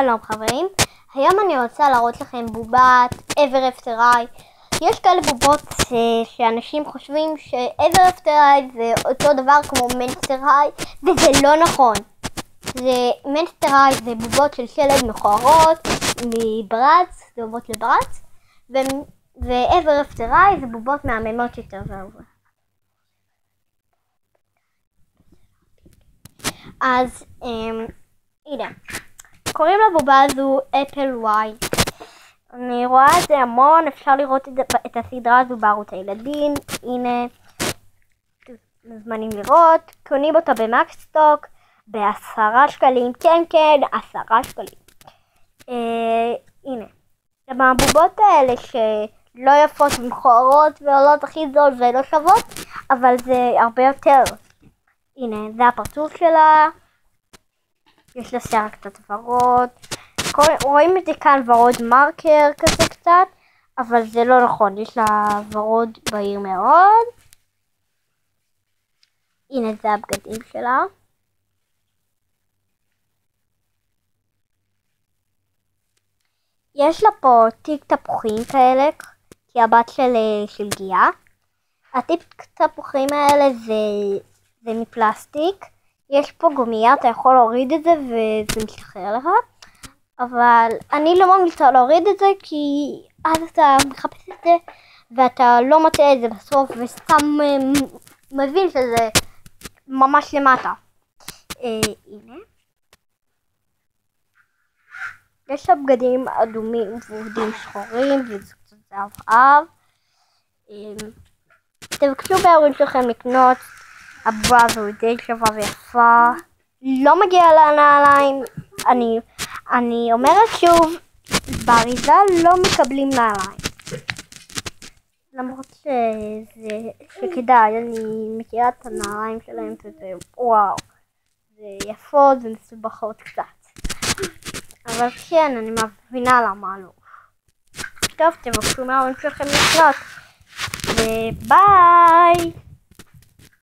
שלום חברים, היום אני רוצה להראות לכם בובת Ever After I. יש כאלה בובות שאנשים חושבים ש-Ever After I זה אותו דבר כמו Monster High, וזה לא נכון. Monster High זה בובות של שלג מכוערות מברץ, זה בובות לברץ, ו-Ever After I זה בובות מהממות יותר ואהובות. אז הנה, קוראים לבובה הזו אפל וואי. אני רואה את זה המון, אפשר לראות את הסדרה הזו בערוץ הילדים. הנה, מוזמנים לראות. קונים אותה במקסטוק ב10 שקלים. כן, 10 שקלים. הנה, הבובות האלה שלא יפות ומכוערות ועולות הכי זול ולא שוות, אבל זה הרבה יותר. הנה, זה הפרצוף שלה. יש לה שיער קצת ורוד. רואים את זה כאן ורוד מרקר כזה קצת, אבל זה לא נכון, יש לה ורוד בהיר מאוד. הנה זה הבגדים שלה. יש לה פה תיק תפוחים כאלה, כי הבת של גיאה. התיק תפוחים האלה זה מפלסטיק. יש פה גומייה, אתה יכול להוריד את זה וזה משחרר לך. אבל אני לא ממליצה להוריד את זה, כי אז אתה מחפש את זה ואתה לא מוצא את זה בסוף וסתם מבין שזה ממש למטה. הנה. יש לה בגדים אדומים ועובדים שחורים וזה קצת זהב. תבקשו בהורים שלכם לקנות. הבובה הזו די שווה ויפה. לא מגיע לנעליים. אני אומרת שוב, באריזה לא מקבלים נעליים. למרות שכדאי, אני מכירה את הנעליים שלהם וזה וואו. זה יפות ומסובכות קצת. אבל כן, אני מבינה למה לא. טוב, תבקשו מההורים שלכם לקנות. וביי!